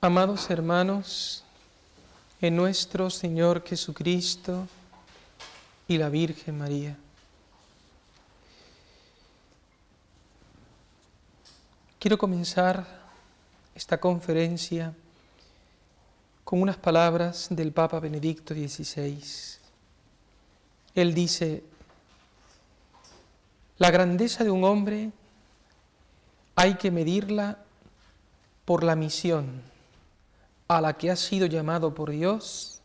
Amados hermanos, en nuestro Señor Jesucristo y la Virgen María, quiero comenzar esta conferencia con unas palabras del Papa Benedicto XVI. Él dice: la grandeza de un hombre hay que medirla por la misión a la que ha sido llamado por Dios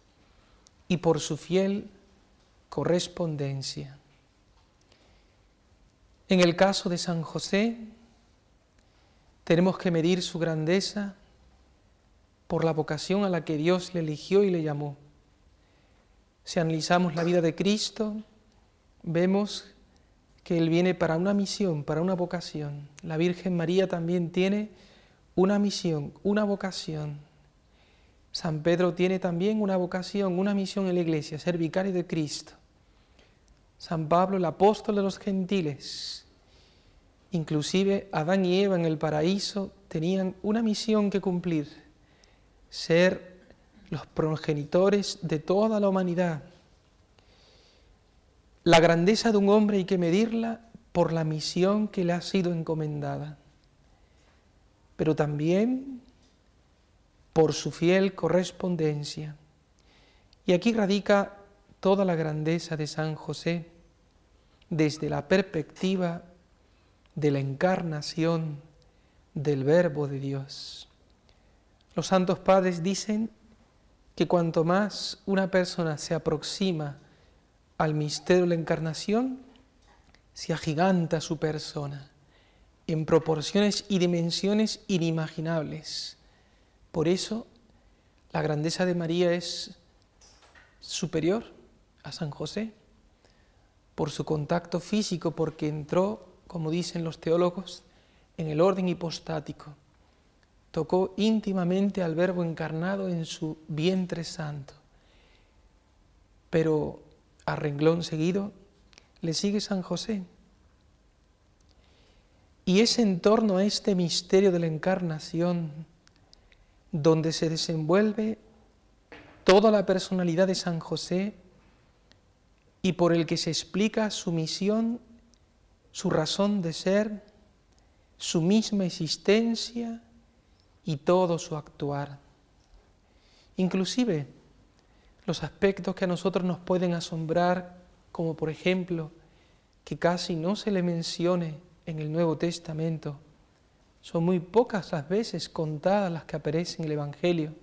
y por su fiel correspondencia. En el caso de San José, tenemos que medir su grandeza por la vocación a la que Dios le eligió y le llamó. Si analizamos la vida de Cristo, vemos que Él viene para una misión, para una vocación. La Virgen María también tiene una misión, una vocación. San Pedro tiene también una vocación, una misión en la Iglesia, ser vicario de Cristo. San Pablo, el apóstol de los gentiles. Inclusive Adán y Eva en el paraíso tenían una misión que cumplir, ser los progenitores de toda la humanidad. La grandeza de un hombre hay que medirla por la misión que le ha sido encomendada, pero también por su fiel correspondencia. Y aquí radica toda la grandeza de San José desde la perspectiva de la encarnación del Verbo de Dios. Los santos padres dicen que cuanto más una persona se aproxima al misterio de la encarnación, se agiganta su persona en proporciones y dimensiones inimaginables. Por eso, la grandeza de María es superior a San José, por su contacto físico, porque entró, como dicen los teólogos, en el orden hipostático. Tocó íntimamente al Verbo encarnado en su vientre santo. Pero a renglón seguido le sigue San José. Y es en torno a este misterio de la encarnación donde se desenvuelve toda la personalidad de San José y por el que se explica su misión, su razón de ser, su misma existencia y todo su actuar. Inclusive los aspectos que a nosotros nos pueden asombrar, como por ejemplo que casi no se le mencione en el Nuevo Testamento. Son muy pocas las veces contadas las que aparecen en el Evangelio,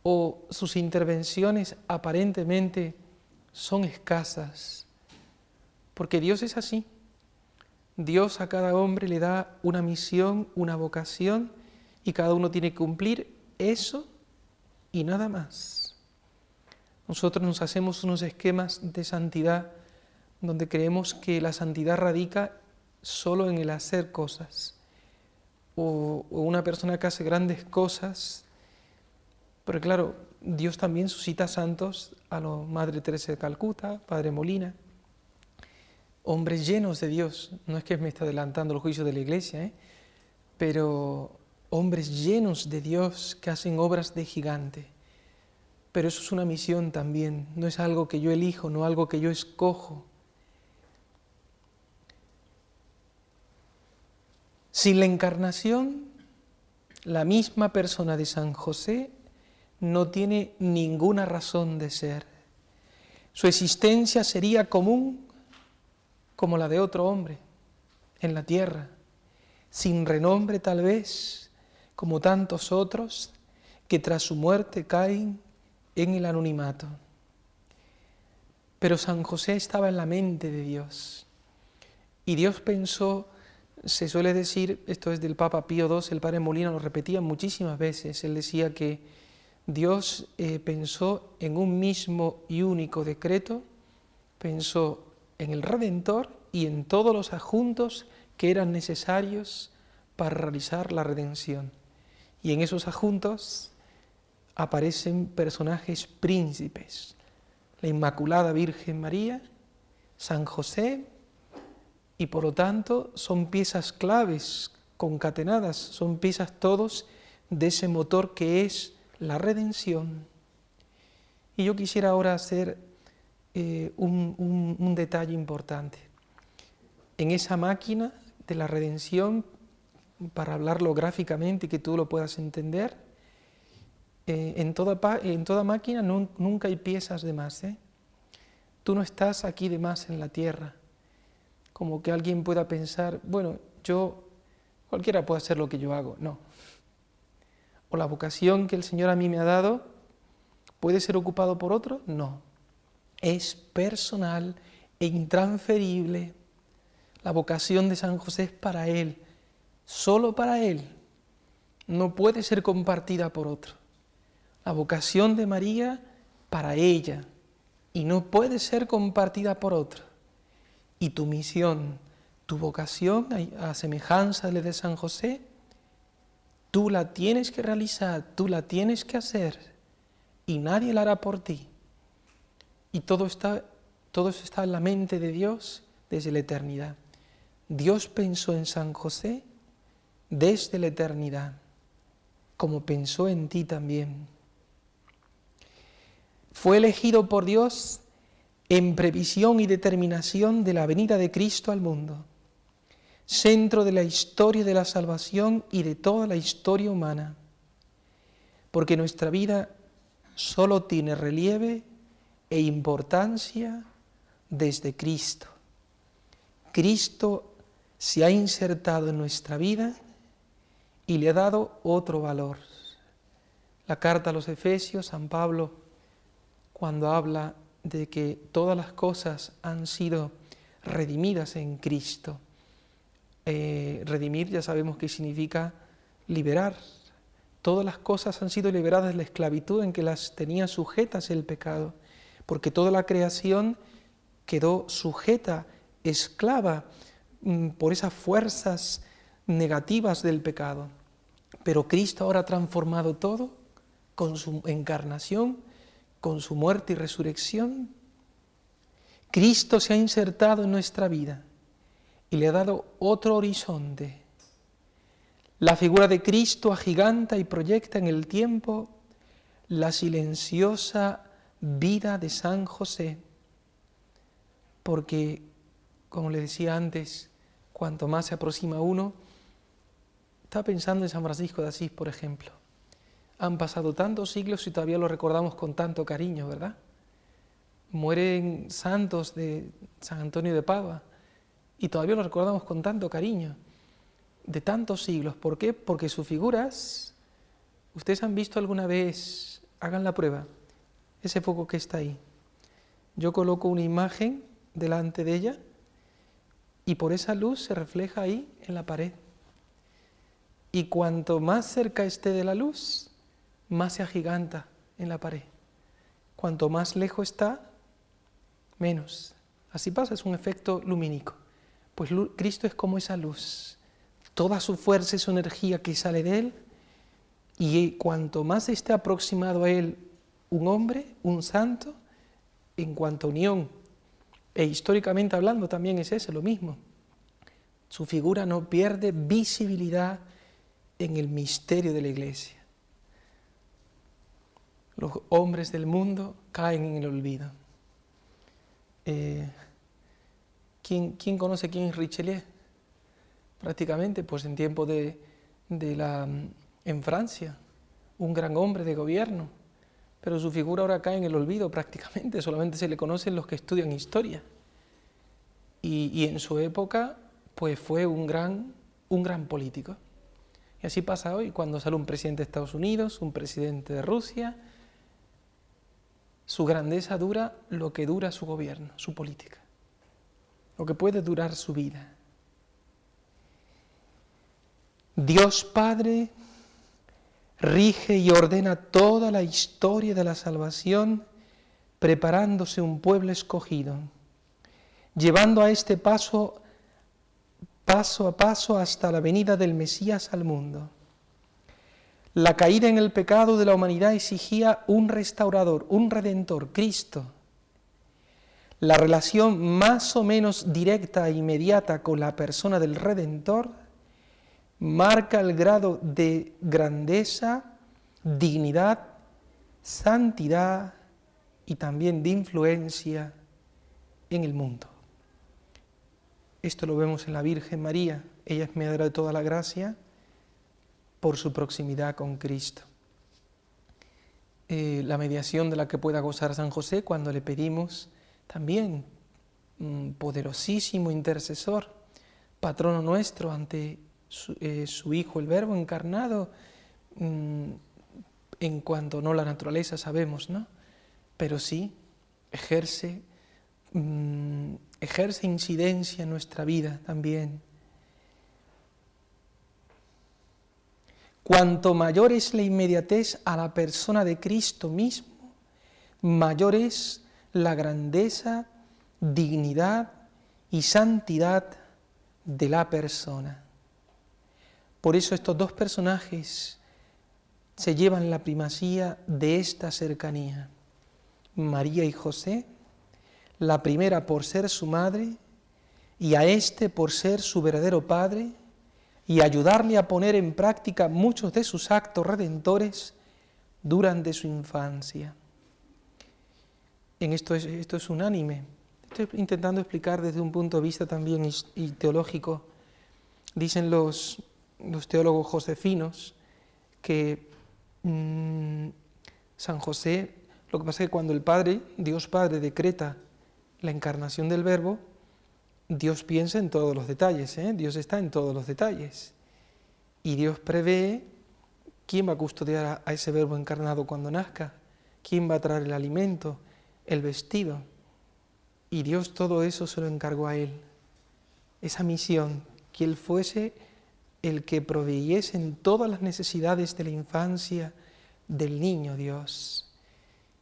o sus intervenciones aparentemente son escasas, porque Dios es así. Dios a cada hombre le da una misión, una vocación, y cada uno tiene que cumplir eso y nada más. Nosotros nos hacemos unos esquemas de santidad donde creemos que la santidad radica solo en el hacer cosas, o una persona que hace grandes cosas. Pero claro, Dios también suscita santos, a la Madre Teresa de Calcuta, Padre Molina, hombres llenos de Dios. No es que me esté adelantando el juicio de la Iglesia, pero hombres llenos de Dios que hacen obras de gigante. Pero eso es una misión también, no es algo que yo elijo, no algo que yo escojo. Sin la encarnación, la misma persona de San José no tiene ninguna razón de ser. Su existencia sería común como la de otro hombre en la tierra, sin renombre tal vez, como tantos otros que tras su muerte caen en el anonimato. Pero San José estaba en la mente de Dios, y Dios pensó. Se suele decir, esto es del Papa Pío II, el Padre Molina lo repetía muchísimas veces, él decía que Dios pensó en un mismo y único decreto, pensó en el Redentor y en todos los adjuntos que eran necesarios para realizar la redención. Y en esos adjuntos aparecen personajes príncipes, la Inmaculada Virgen María, San José, y por lo tanto son piezas claves concatenadas, son piezas todos de ese motor que es la redención. Y yo quisiera ahora hacer un detalle importante. En esa máquina de la redención, para hablarlo gráficamente y que tú lo puedas entender, en toda máquina nunca hay piezas de más. Tú no estás aquí de más en la tierra. Como que alguien pueda pensar, bueno, cualquiera puede hacer lo que yo hago. No. O la vocación que el Señor a mí me ha dado, ¿puede ser ocupado por otro? No. Es personal e intransferible. La vocación de San José es para Él, solo para Él. No puede ser compartida por otro. La vocación de María para ella y no puede ser compartida por otro. Y tu misión, tu vocación, a semejanza de la de San José, tú la tienes que realizar, tú la tienes que hacer y nadie la hará por ti. Y todo eso está en la mente de Dios desde la eternidad. Dios pensó en San José desde la eternidad, como pensó en ti también. Fue elegido por Dios en previsión y determinación de la venida de Cristo al mundo, centro de la historia de la salvación y de toda la historia humana, porque nuestra vida solo tiene relieve e importancia desde Cristo. Cristo se ha insertado en nuestra vida y le ha dado otro valor. La carta a los Efesios, San Pablo, cuando habla de que todas las cosas han sido redimidas en Cristo. Redimir ya sabemos que significa liberar. Todas las cosas han sido liberadas de la esclavitud en que las tenía sujetas el pecado, porque toda la creación quedó sujeta, esclava por esas fuerzas negativas del pecado. Pero Cristo ahora ha transformado todo con su encarnación, con su muerte y resurrección. Cristo se ha insertado en nuestra vida y le ha dado otro horizonte. La figura de Cristo agiganta y proyecta en el tiempo la silenciosa vida de San José, porque, como le decía antes, cuanto más se aproxima uno, estaba pensando en San Francisco de Asís, por ejemplo. Han pasado tantos siglos y todavía lo recordamos con tanto cariño, ¿verdad? Mueren santos de San Antonio de Padua y todavía lo recordamos con tanto cariño, de tantos siglos. ¿Por qué? Porque sus figuras, ¿ustedes han visto alguna vez? Hagan la prueba, ese foco que está ahí. Yo coloco una imagen delante de ella y por esa luz se refleja ahí en la pared. Y cuanto más cerca esté de la luz, más se agiganta en la pared. Cuanto más lejos está, menos. Así pasa, es un efecto lumínico. Pues Cristo es como esa luz. Toda su fuerza y su energía que sale de Él, y cuanto más esté aproximado a Él un hombre, un santo, en cuanto a unión, e históricamente hablando también es ese, lo mismo. Su figura no pierde visibilidad en el misterio de la Iglesia. Los hombres del mundo caen en el olvido. ¿Quién conoce quién es Richelieu? Prácticamente, pues en tiempo en Francia, un gran hombre de gobierno, pero su figura ahora cae en el olvido prácticamente, solamente se le conocen los que estudian historia. Y en su época, pues fue un gran político. Y así pasa hoy, cuando sale un presidente de Estados Unidos, un presidente de Rusia, su grandeza dura lo que dura su gobierno, su política, lo que puede durar su vida. Dios Padre rige y ordena toda la historia de la salvación, preparándose un pueblo escogido, llevando a este paso a paso hasta la venida del Mesías al mundo. La caída en el pecado de la humanidad exigía un restaurador, un redentor, Cristo. La relación más o menos directa e inmediata con la persona del Redentor marca el grado de grandeza, dignidad, santidad y también de influencia en el mundo. Esto lo vemos en la Virgen María. Ella es mediadora de toda la gracia por su proximidad con Cristo. La mediación de la que pueda gozar San José cuando le pedimos también un poderosísimo intercesor, patrono nuestro ante su Hijo, el Verbo encarnado, en cuanto no la naturaleza sabemos, ¿no? Pero sí ejerce incidencia en nuestra vida también. Cuanto mayor es la inmediatez a la persona de Cristo mismo, mayor es la grandeza, dignidad y santidad de la persona. Por eso estos dos personajes se llevan la primacía de esta cercanía. María y José, la primera por ser su madre y a este por ser su verdadero padre, y ayudarle a poner en práctica muchos de sus actos redentores durante su infancia. Esto es unánime. Estoy intentando explicar desde un punto de vista también y teológico. Dicen los teólogos josefinos que San José, lo que pasa es que cuando el Padre, Dios Padre, decreta la encarnación del Verbo, Dios piensa en todos los detalles, Dios está en todos los detalles. Y Dios prevé quién va a custodiar a ese Verbo encarnado cuando nazca, quién va a traer el alimento, el vestido. Y Dios todo eso se lo encargó a Él. Esa misión, que Él fuese el que proveyese en todas las necesidades de la infancia del niño Dios.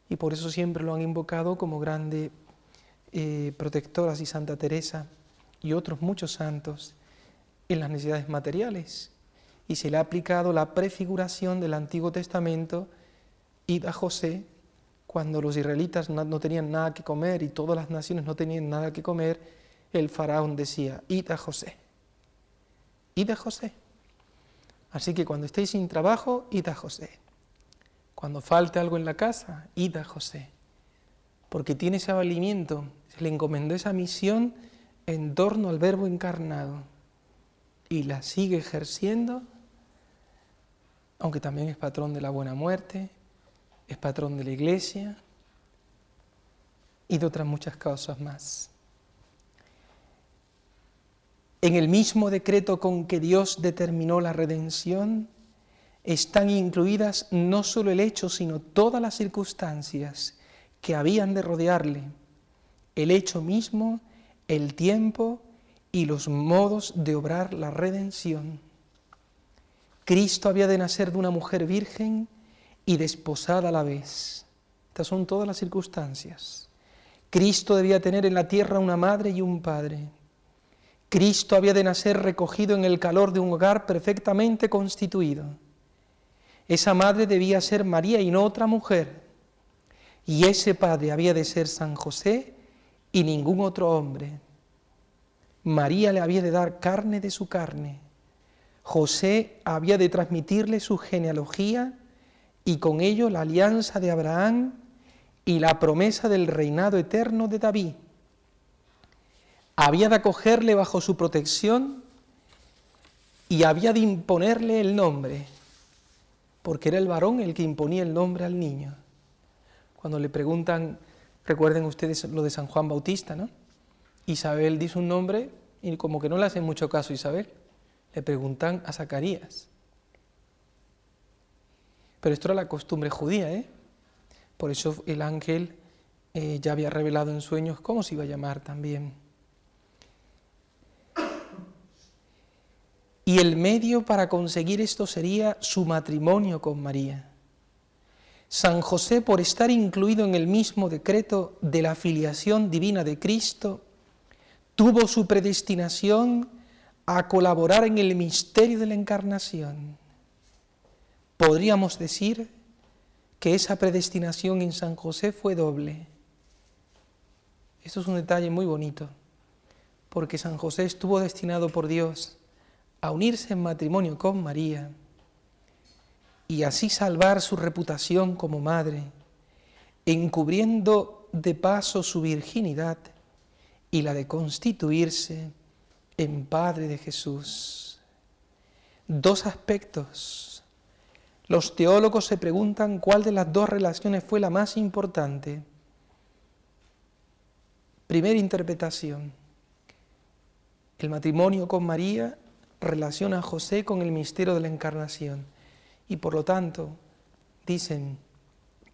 Y por eso siempre lo han invocado como grande protector, así Santa Teresa y otros muchos santos en las necesidades materiales. Y se le ha aplicado la prefiguración del Antiguo Testamento, id a José, cuando los israelitas no tenían nada que comer y todas las naciones no tenían nada que comer, el faraón decía, id a José, id a José. Así que cuando estéis sin trabajo, id a José. Cuando falte algo en la casa, id a José. Porque tiene ese valimiento, se le encomendó esa misión en torno al Verbo encarnado y la sigue ejerciendo, aunque también es patrón de la buena muerte, es patrón de la Iglesia y de otras muchas causas más. En el mismo decreto con que Dios determinó la redención, están incluidas no solo el hecho, sino todas las circunstancias que habían de rodearle, el hecho mismo, el tiempo y los modos de obrar la redención. Cristo había de nacer de una mujer virgen y desposada a la vez. Estas son todas las circunstancias. Cristo debía tener en la tierra una madre y un padre. Cristo había de nacer recogido en el calor de un hogar perfectamente constituido. Esa madre debía ser María y no otra mujer. Y ese padre había de ser San José y ningún otro hombre. María le había de dar carne de su carne. José había de transmitirle su genealogía y con ello la alianza de Abraham y la promesa del reinado eterno de David. Había de acogerle bajo su protección y había de imponerle el nombre, porque era el varón el que imponía el nombre al niño. Cuando le preguntan, recuerden ustedes lo de San Juan Bautista, ¿no? Isabel dice un nombre y como que no le hacen mucho caso a Isabel. Le preguntan a Zacarías. Pero esto era la costumbre judía, Por eso el ángel ya había revelado en sueños cómo se iba a llamar también. Y el medio para conseguir esto sería su matrimonio con María. San José, por estar incluido en el mismo decreto de la filiación divina de Cristo, tuvo su predestinación a colaborar en el misterio de la encarnación. Podríamos decir que esa predestinación en San José fue doble. Esto es un detalle muy bonito, porque San José estuvo destinado por Dios a unirse en matrimonio con María y así salvar su reputación como madre, encubriendo de paso su virginidad y la de constituirse en padre de Jesús. Dos aspectos. Los teólogos se preguntan cuál de las dos relaciones fue la más importante. Primera interpretación. El matrimonio con María relaciona a José con el misterio de la Encarnación y por lo tanto dicen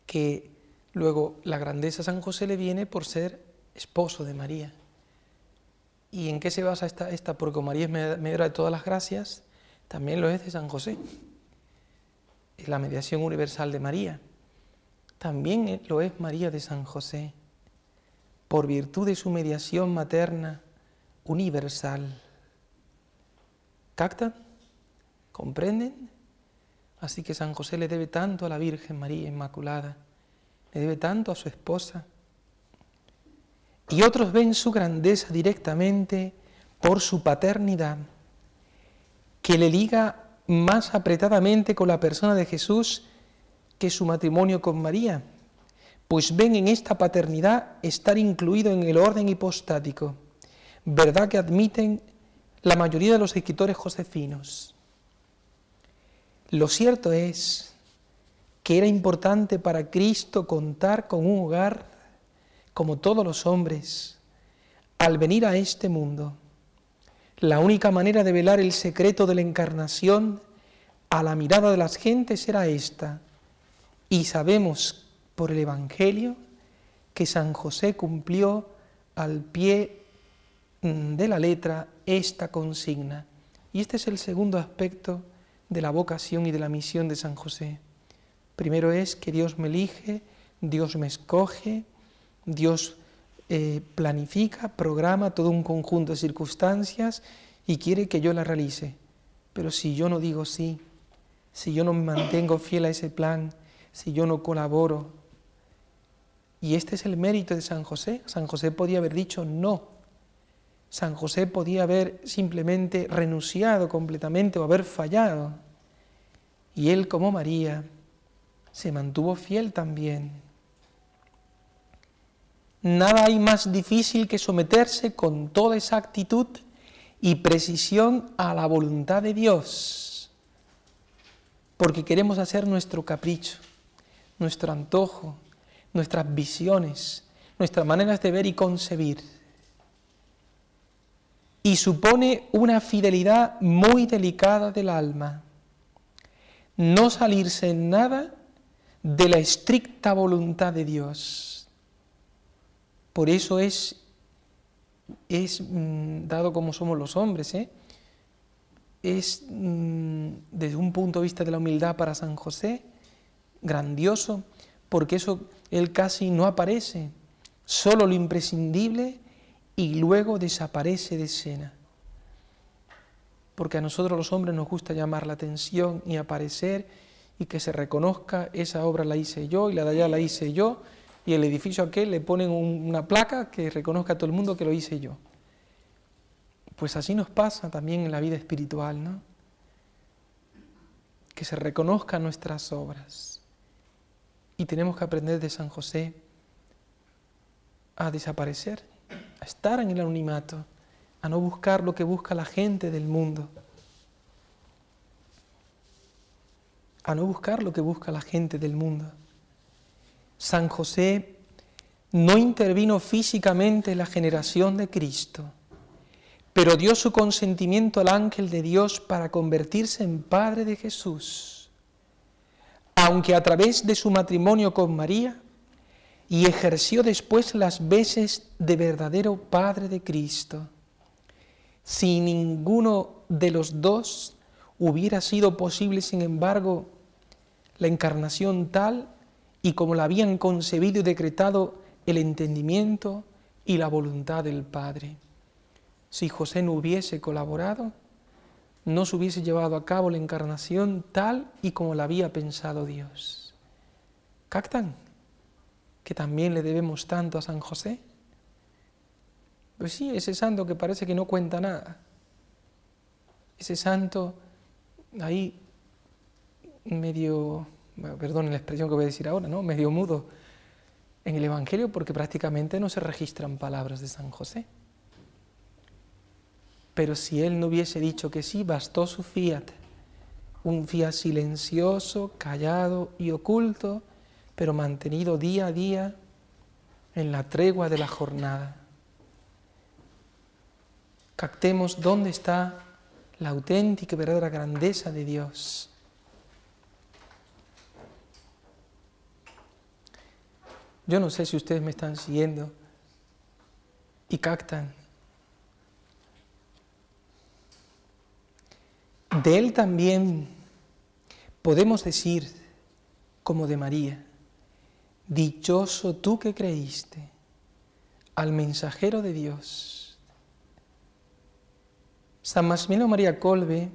que luego la grandeza a San José le viene por ser esposo de María. ¿Y en qué se basa esta? Porque como María es mediadora de todas las gracias, también lo es de San José. Es la mediación universal de María. También lo es María de San José, por virtud de su mediación materna universal. ¿Captan? ¿Comprenden? Así que San José le debe tanto a la Virgen María Inmaculada, le debe tanto a su esposa. Y otros ven su grandeza directamente por su paternidad, que le liga más apretadamente con la persona de Jesús que su matrimonio con María, pues ven en esta paternidad estar incluido en el orden hipostático, verdad que admiten la mayoría de los escritores josefinos. Lo cierto es que era importante para Cristo contar con un hogar como todos los hombres al venir a este mundo. La única manera de velar el secreto de la encarnación a la mirada de las gentes era esta, y sabemos por el Evangelio que San José cumplió al pie de la letra esta consigna. Y este es el segundo aspecto de la vocación y de la misión de San José. Primero es que Dios me elige, Dios me escoge, Dios planifica, programa todo un conjunto de circunstancias y quiere que yo la realice. Pero si yo no digo sí, si yo no me mantengo fiel a ese plan, si yo no colaboro, y este es el mérito de San José. San José podía haber dicho no. San José podía haber simplemente renunciado completamente o haber fallado. Y él, como María, se mantuvo fiel también. Nada hay más difícil que someterse con toda exactitud y precisión a la voluntad de Dios, porque queremos hacer nuestro capricho, nuestro antojo, nuestras visiones, nuestras maneras de ver y concebir. Y supone una fidelidad muy delicada del alma, no salirse en nada de la estricta voluntad de Dios. Por eso es dado como somos los hombres, es desde un punto de vista de la humildad para San José, grandioso, porque eso él casi no aparece, solo lo imprescindible y luego desaparece de escena. Porque a nosotros los hombres nos gusta llamar la atención y aparecer y que se reconozca, esa obra la hice yo y la de allá la hice yo, y el edificio aquel le ponen una placa que reconozca a todo el mundo que lo hice yo. Pues así nos pasa también en la vida espiritual, ¿no? Que se reconozcan nuestras obras. Y tenemos que aprender de San José a desaparecer, a estar en el anonimato, a no buscar lo que busca la gente del mundo, a no buscar lo que busca la gente del mundo. San José no intervino físicamente en la generación de Cristo, pero dio su consentimiento al ángel de Dios para convertirse en padre de Jesús, aunque a través de su matrimonio con María, y ejerció después las veces de verdadero padre de Cristo. Si ninguno de los dos hubiera sido posible, sin embargo, la encarnación tal y como la habían concebido y decretado el entendimiento y la voluntad del Padre. Si José no hubiese colaborado, no se hubiese llevado a cabo la encarnación tal y como la había pensado Dios. ¿Captan? Que también le debemos tanto a San José. Pues sí, ese santo que parece que no cuenta nada. ese santo ahí medio, perdón la expresión que voy a decir ahora, ¿no? Medio mudo en el Evangelio, porque prácticamente no se registran palabras de San José. Pero si él no hubiese dicho que sí, bastó su fiat, un fiat silencioso, callado y oculto, pero mantenido día a día en la tregua de la jornada. Captemos dónde está la auténtica y verdadera grandeza de Dios. Yo no sé si ustedes me están siguiendo y captan. De Él también podemos decir, como de María, dichoso tú que creíste al mensajero de Dios. San Maximiliano María Kolbe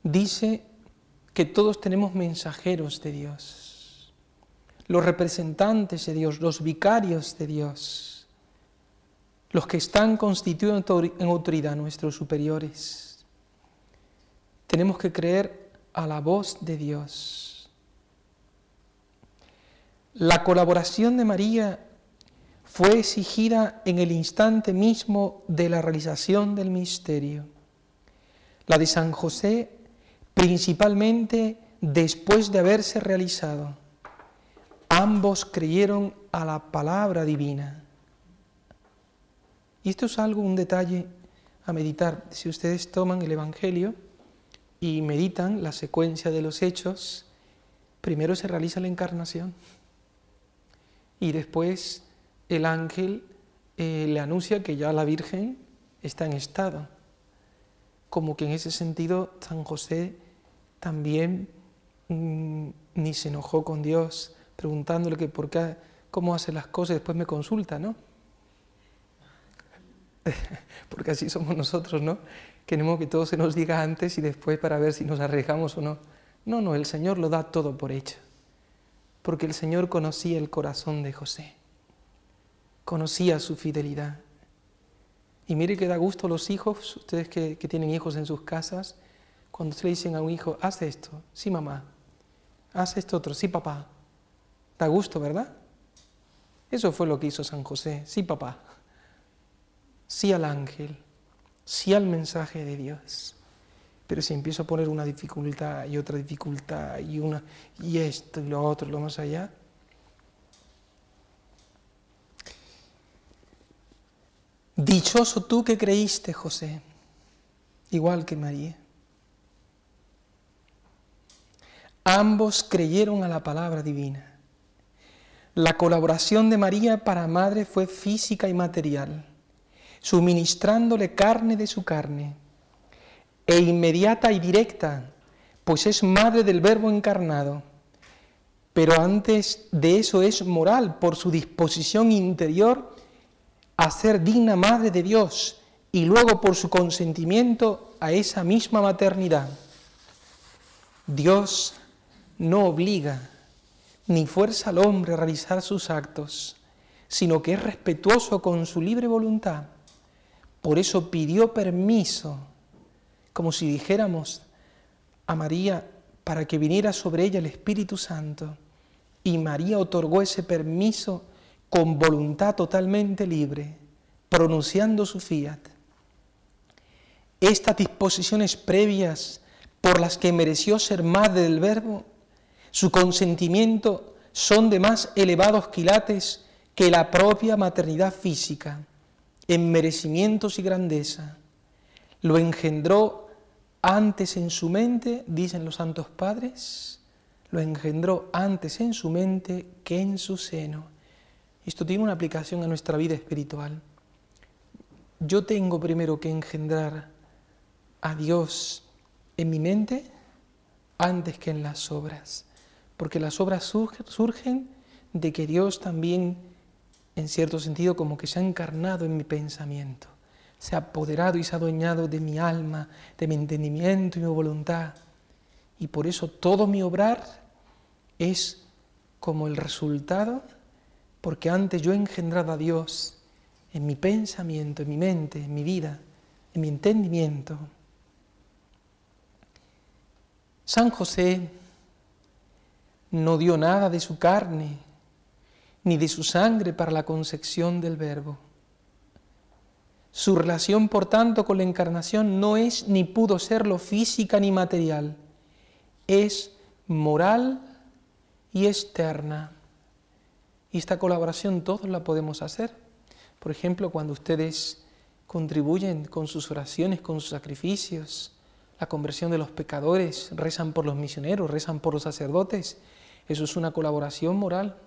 dice que todos tenemos mensajeros de Dios, los representantes de Dios, los vicarios de Dios, los que están constituidos en autoridad, nuestros superiores. Tenemos que creer a la voz de Dios. La colaboración de María fue exigida en el instante mismo de la realización del misterio. La de San José, principalmente después de haberse realizado. Ambos creyeron a la palabra divina. Y esto es un detalle a meditar. Si ustedes toman el Evangelio y meditan la secuencia de los hechos, primero se realiza la encarnación y después el ángel le anuncia que ya la Virgen está en estado. Como que en ese sentido San José también ni se enojó con Dios preguntándole que por qué, cómo hace las cosas, después me consulta, ¿no? Porque así somos nosotros, ¿no? Queremos que todo se nos diga antes y después para ver si nos arriesgamos o no. No, el Señor lo da todo por hecho, porque el Señor conocía el corazón de José, conocía su fidelidad. Y mire que da gusto a los hijos, ustedes que tienen hijos en sus casas, cuando ustedes le dicen a un hijo, haz esto, sí mamá, haz esto otro, sí papá. Da gusto, ¿verdad? Eso fue lo que hizo San José, sí papá, sí al ángel, sí al mensaje de Dios. Pero si empiezo a poner una dificultad y otra dificultad y esto y lo otro, lo más allá, dichoso tú que creíste, José, igual que María. Ambos creyeron a la palabra divina. La colaboración de María para madre fue física y material, suministrándole carne de su carne, e inmediata y directa, pues es madre del Verbo encarnado. Pero antes de eso es moral, por su disposición interior a ser digna madre de Dios, y luego por su consentimiento a esa misma maternidad. Dios no obliga ni fuerza al hombre a realizar sus actos, sino que es respetuoso con su libre voluntad. Por eso pidió permiso, como si dijéramos a María, para que viniera sobre ella el Espíritu Santo. Y María otorgó ese permiso con voluntad totalmente libre, pronunciando su fiat. Estas disposiciones previas por las que mereció ser madre del Verbo, su consentimiento son de más elevados quilates que la propia maternidad física, en merecimientos y grandeza. Lo engendró antes en su mente, dicen los santos padres, lo engendró antes en su mente que en su seno. Esto tiene una aplicación a nuestra vida espiritual. Yo tengo primero que engendrar a Dios en mi mente antes que en las obras, porque las obras surgen de que Dios también, en cierto sentido, como que se ha encarnado en mi pensamiento, se ha apoderado y se ha adueñado de mi alma, de mi entendimiento y mi voluntad. Y por eso todo mi obrar es como el resultado, porque antes yo he engendrado a Dios en mi pensamiento, en mi mente, en mi vida, en mi entendimiento. San José no dio nada de su carne ni de su sangre para la concepción del Verbo. Su relación, por tanto, con la encarnación no es ni pudo serlo física ni material, es moral y externa. Y esta colaboración todos la podemos hacer. Por ejemplo, cuando ustedes contribuyen con sus oraciones, con sus sacrificios, la conversión de los pecadores, rezan por los misioneros, rezan por los sacerdotes, eso es una colaboración moral.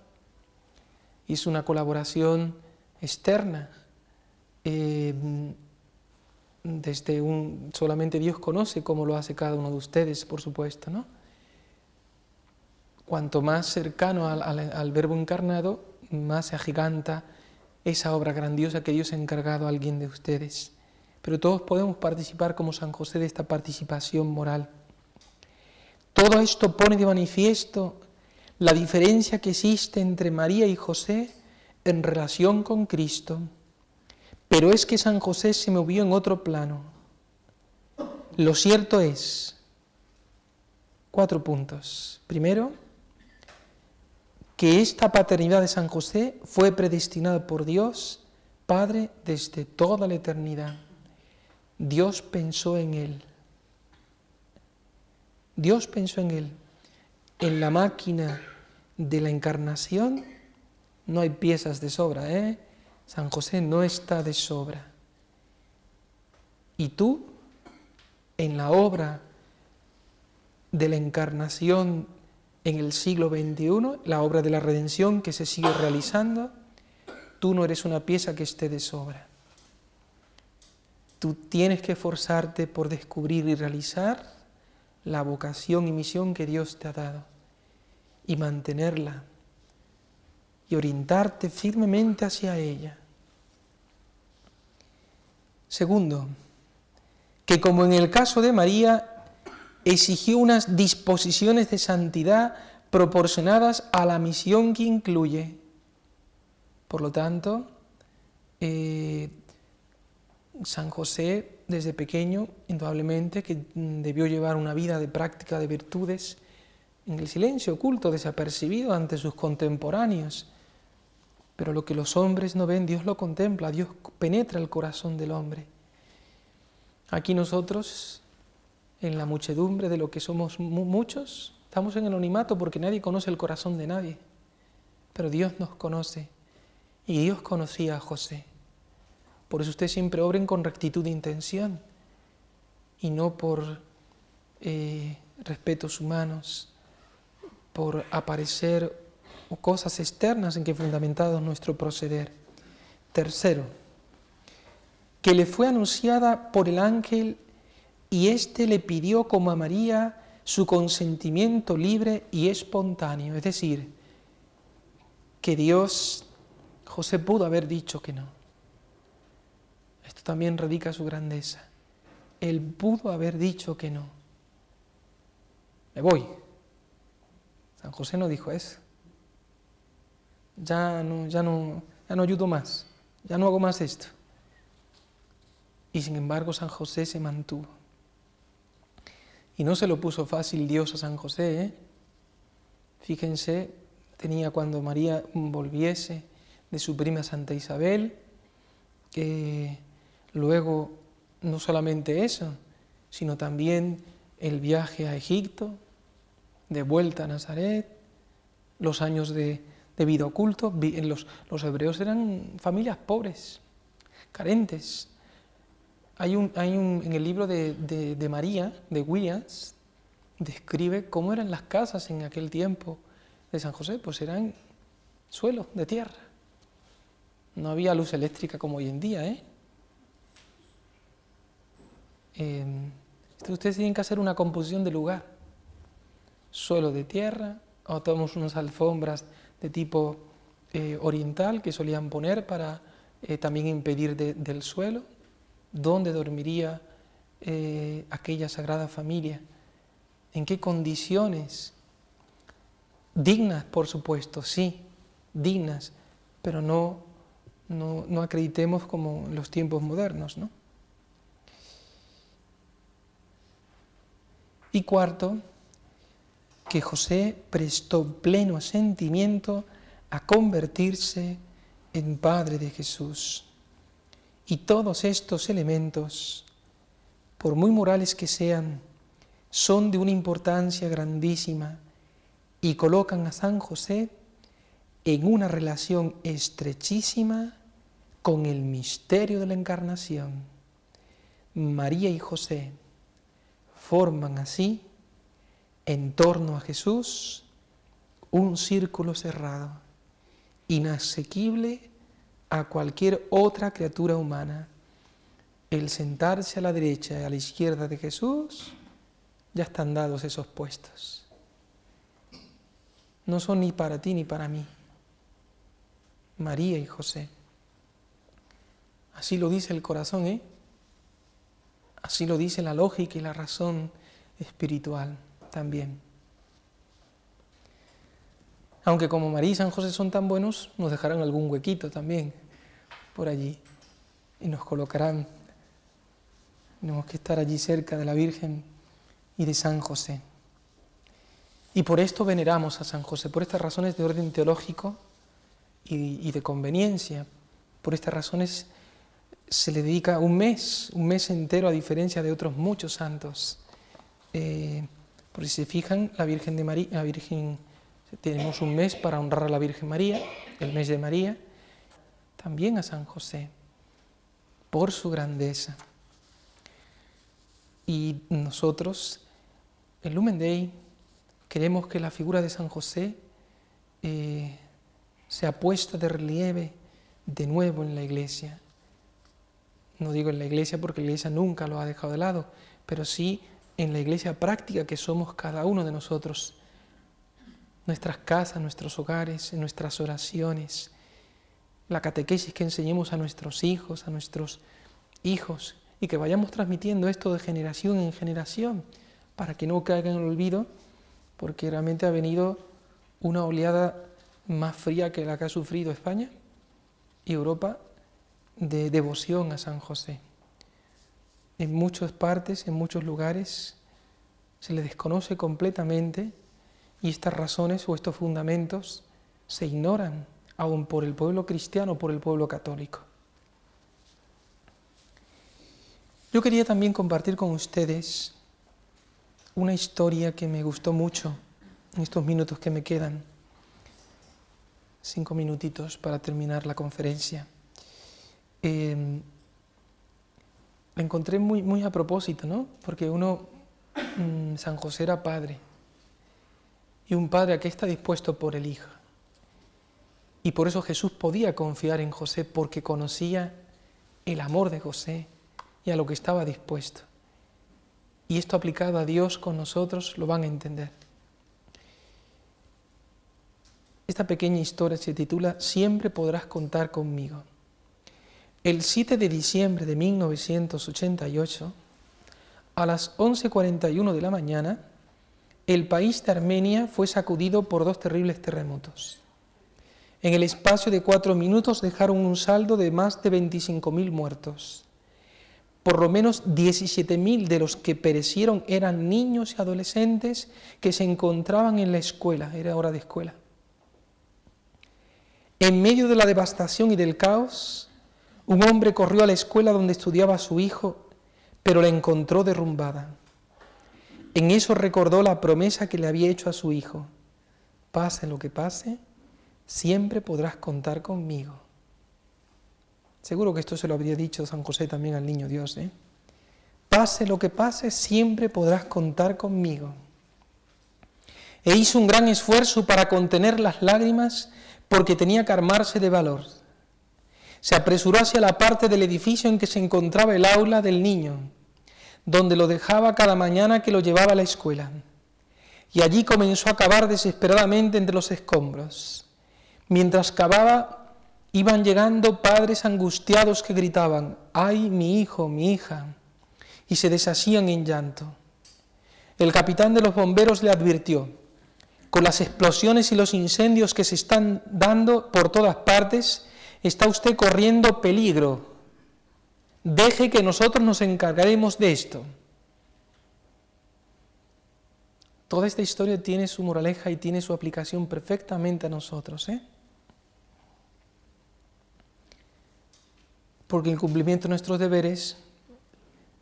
Y es una colaboración externa. Solamente Dios conoce cómo lo hace cada uno de ustedes, por supuesto, ¿no? Cuanto más cercano al Verbo encarnado, más se agiganta esa obra grandiosa que Dios ha encargado a alguien de ustedes. Pero todos podemos participar como San José de esta participación moral. Todo esto pone de manifiesto la diferencia que existe entre María y José en relación con Cristo. Pero es que San José se movió en otro plano. Lo cierto es, 4 puntos. Primero, que esta paternidad de San José fue predestinada por Dios, Padre, desde toda la eternidad. Dios pensó en él. Dios pensó en él. En la máquina de la encarnación no hay piezas de sobra, ¿eh? San José no está de sobra. Y tú, en la obra de la encarnación en el siglo XXI, la obra de la redención que se sigue realizando, tú no eres una pieza que esté de sobra. Tú tienes que esforzarte por descubrir y realizar la vocación y misión que Dios te ha dado y mantenerla y orientarte firmemente hacia ella. Segundo, que como en el caso de María, exigió unas disposiciones de santidad proporcionadas a la misión que incluye. Por lo tanto, San José, desde pequeño, indudablemente, que debió llevar una vida de práctica de virtudes en el silencio oculto, desapercibido ante sus contemporáneos. Pero lo que los hombres no ven, Dios lo contempla, Dios penetra el corazón del hombre. Aquí nosotros, en la muchedumbre de lo que somos muchos, estamos en anonimato porque nadie conoce el corazón de nadie. Pero Dios nos conoce y Dios conocía a José. Por eso ustedes siempre obren con rectitud de intención y no por respetos humanos, por aparecer o cosas externas en que fundamentado nuestro proceder. Tercero, que le fue anunciada por el ángel y éste le pidió como a María su consentimiento libre y espontáneo. Es decir, que José pudo haber dicho que no. Esto también radica su grandeza. Él pudo haber dicho que no. Me voy. San José no dijo eso. Ya no ayudo más. Ya no hago más esto. Y sin embargo San José se mantuvo. Y no se lo puso fácil Dios a San José, ¿eh? Fíjense, tenía cuando María volviese de su prima Santa Isabel, luego no solamente eso, sino también el viaje a Egipto, de vuelta a Nazaret, los años de vida oculto. Los hebreos eran familias pobres, carentes. En el libro de María, de Williams, describe cómo eran las casas en aquel tiempo de San José. Pues eran suelos de tierra. No había luz eléctrica como hoy en día, ¿eh? Ustedes tienen que hacer una composición de lugar. Suelo de tierra, o tomamos unas alfombras de tipo oriental que solían poner para también impedir del suelo. ¿Dónde dormiría aquella Sagrada Familia? ¿En qué condiciones? Dignas, por supuesto, sí, dignas, pero no acreditemos como en los tiempos modernos, ¿no? Y cuarto, que José prestó pleno asentimiento a convertirse en padre de Jesús. Y todos estos elementos, por muy morales que sean, son de una importancia grandísima y colocan a San José en una relación estrechísima con el misterio de la Encarnación. María y José forman así, en torno a Jesús, un círculo cerrado, inasequible a cualquier otra criatura humana. El sentarse a la derecha y a la izquierda de Jesús, ya están dados esos puestos. No son ni para ti ni para mí. María y José. Así lo dice el corazón, ¿eh? Así lo dice la lógica y la razón espiritual también. Aunque como María y San José son tan buenos, nos dejarán algún huequito también por allí y nos colocarán. Tenemos que estar allí cerca de la Virgen y de San José. Y por esto veneramos a San José, por estas razones de orden teológico y de conveniencia. Por estas razones se le dedica un mes entero, a diferencia de otros muchos santos. Por si se fijan, la Virgen de María, tenemos un mes para honrar a la Virgen María, el mes de María, también a San José, por su grandeza. Y nosotros, en Lumen Dei, queremos que la figura de San José sea puesta de relieve de nuevo en la Iglesia. No digo en la Iglesia porque la Iglesia nunca lo ha dejado de lado, pero sí en la Iglesia práctica que somos cada uno de nosotros. Nuestras casas, nuestros hogares, en nuestras oraciones, la catequesis que enseñemos a nuestros hijos, y que vayamos transmitiendo esto de generación en generación para que no caiga en el olvido, porque realmente ha venido una oleada más fría que la que ha sufrido España y Europa de devoción a San José. En muchas partes, en muchos lugares, se le desconoce completamente y estas razones o estos fundamentos se ignoran aún por el pueblo cristiano, por el pueblo católico. Yo quería también compartir con ustedes una historia que me gustó mucho en estos minutos que me quedan, 5 minutitos para terminar la conferencia. La encontré muy a propósito, ¿no? Porque San José era padre, y un padre a que está dispuesto por el hijo. Y por eso Jesús podía confiar en José, porque conocía el amor de José y a lo que estaba dispuesto. Y esto aplicado a Dios con nosotros lo van a entender. Esta pequeña historia se titula Siempre podrás contar conmigo. El 7 de diciembre de 1988, a las 11:41 de la mañana, el país de Armenia fue sacudido por 2 terribles terremotos. En el espacio de 4 minutos dejaron un saldo de más de 25.000 muertos. Por lo menos 17.000 de los que perecieron eran niños y adolescentes que se encontraban en la escuela, era hora de escuela. En medio de la devastación y del caos, un hombre corrió a la escuela donde estudiaba su hijo, pero la encontró derrumbada. En eso recordó la promesa que le había hecho a su hijo: pase lo que pase, siempre podrás contar conmigo. Seguro que esto se lo habría dicho San José también al niño Dios, ¿eh? Pase lo que pase, siempre podrás contar conmigo. E hizo un gran esfuerzo para contener las lágrimas porque tenía que armarse de valor. Se apresuró hacia la parte del edificio en que se encontraba el aula del niño, donde lo dejaba cada mañana que lo llevaba a la escuela. Y allí comenzó a cavar desesperadamente entre los escombros. Mientras cavaba, iban llegando padres angustiados que gritaban: ¡ay, mi hijo, mi hija!, y se deshacían en llanto. El capitán de los bomberos le advirtió: con las explosiones y los incendios que se están dando por todas partes, está usted corriendo peligro. Deje que nosotros nos encargaremos de esto. Toda esta historia tiene su moraleja y tiene su aplicación perfectamente a nosotros, Porque en el cumplimiento de nuestros deberes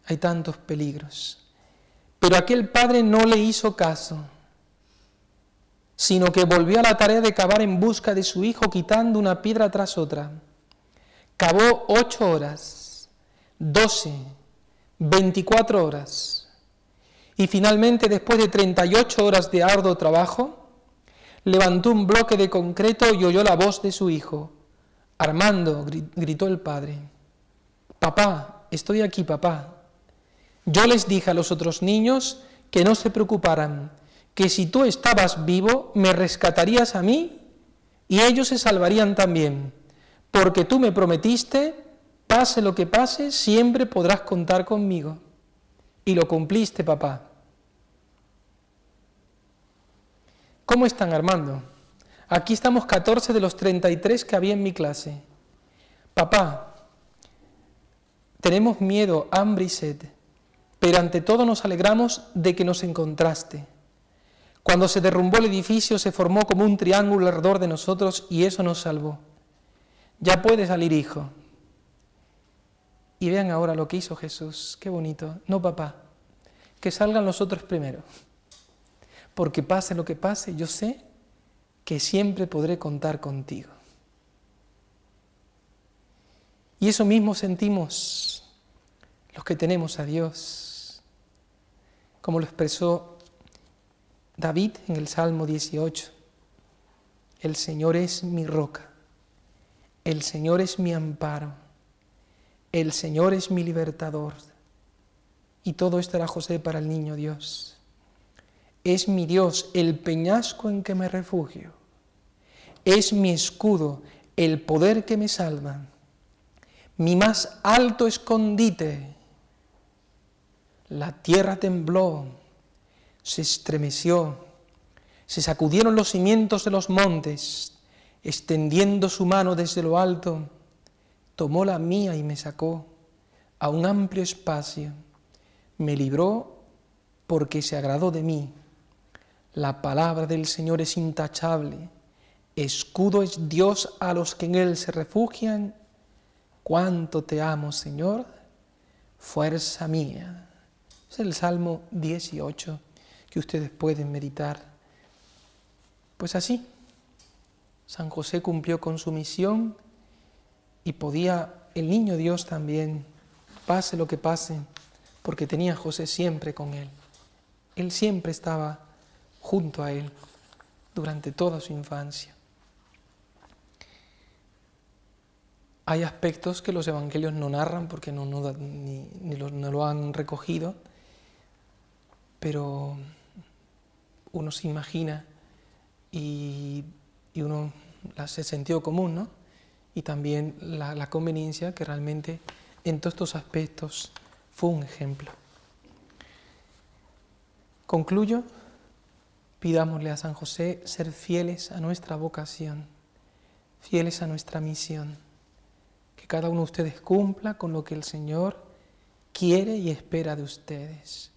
hay tantos peligros. Pero aquel padre no le hizo caso, sino que volvió a la tarea de cavar en busca de su hijo, quitando una piedra tras otra. Cavó 8 horas, 12, 24 horas. Y finalmente, después de 38 horas de arduo trabajo, levantó un bloque de concreto y oyó la voz de su hijo. Armando, gritó el padre. Papá, estoy aquí, papá. Yo les dije a los otros niños que no se preocuparan, que si tú estabas vivo, me rescatarías a mí y ellos se salvarían también, porque tú me prometiste, pase lo que pase, siempre podrás contar conmigo. Y lo cumpliste, papá. ¿Cómo están, Armando? Aquí estamos 14 de los 33 que había en mi clase. Papá, tenemos miedo, hambre y sed, pero ante todo nos alegramos de que nos encontraste. Cuando se derrumbó el edificio se formó como un triángulo alrededor de nosotros y eso nos salvó. Ya puede salir, hijo. Y vean ahora lo que hizo Jesús, qué bonito. No, papá, que salgan los otros primero, porque pase lo que pase, yo sé que siempre podré contar contigo. Y eso mismo sentimos los que tenemos a Dios, como lo expresó David en el Salmo 18. El Señor es mi roca, el Señor es mi amparo, el Señor es mi libertador. Y todo esto era José para el niño Dios. Es mi Dios, el peñasco en que me refugio. Es mi escudo, el poder que me salva. Mi más alto escondite. La tierra tembló, se estremeció, se sacudieron los cimientos de los montes, extendiendo su mano desde lo alto, tomó la mía y me sacó a un amplio espacio, me libró porque se agradó de mí. La palabra del Señor es intachable, escudo es Dios a los que en Él se refugian. Cuánto te amo, Señor, fuerza mía. Es el Salmo 18 que ustedes pueden meditar. Pues así, San José cumplió con su misión y podía el niño Dios también, pase lo que pase, porque tenía a José siempre con él. Él siempre estaba junto a él durante toda su infancia. Hay aspectos que los evangelios no narran porque no lo han recogido, pero uno se imagina y uno hace sentido común, ¿no? Y también la conveniencia que realmente en todos estos aspectos fue un ejemplo. Concluyo, pidámosle a San José ser fieles a nuestra vocación, fieles a nuestra misión, que cada uno de ustedes cumpla con lo que el Señor quiere y espera de ustedes,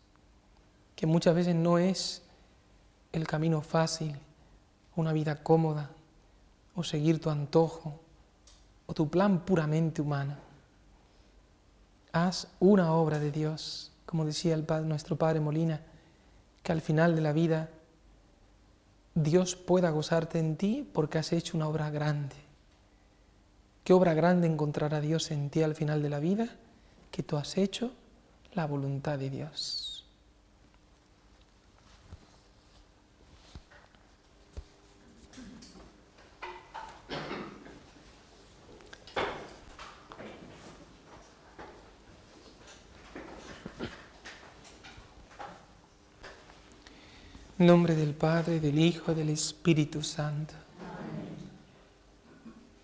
que muchas veces no es el camino fácil, una vida cómoda, o seguir tu antojo, o tu plan puramente humano. Haz una obra de Dios, como decía nuestro Padre Molina, que al final de la vida Dios pueda gozarte en ti porque has hecho una obra grande. ¿Qué obra grande encontrará Dios en ti al final de la vida? Que tú has hecho la voluntad de Dios. En nombre del Padre, del Hijo y del Espíritu Santo. Amén.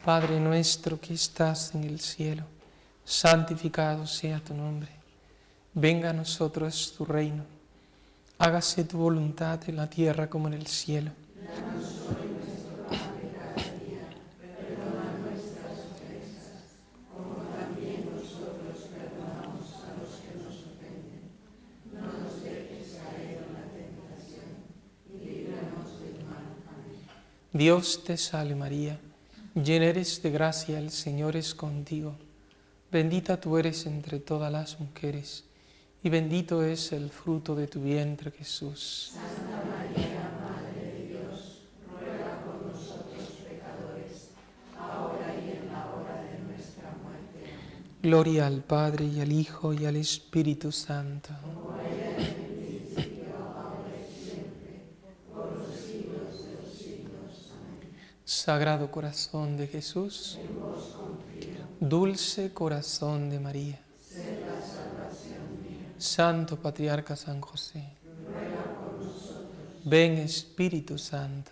Padre nuestro que estás en el cielo, santificado sea tu nombre. Venga a nosotros tu reino. Hágase tu voluntad en la tierra como en el cielo. Danos hoy nuestro pan de cada día. Perdona nuestras ofensas, como también nosotros perdonamos a los que nos ofenden. No nos dejes caer en la tentación Dios te salve María, llena eres de gracia, el Señor es contigo. Bendita tú eres entre todas las mujeres, y bendito es el fruto de tu vientre, Jesús. Santa María, Madre de Dios, ruega por nosotros pecadores, ahora y en la hora de nuestra muerte. Amén. Gloria al Padre, y al Hijo, y al Espíritu Santo. Como era en el principio, ahora y siempre, por los siglos de los siglos. Amén. Sagrado corazón de Jesús, En vos confío, dulce corazón de María, sed la salvación mía. Santo Patriarca San José, Ruega por nosotros. ven Espíritu Santo.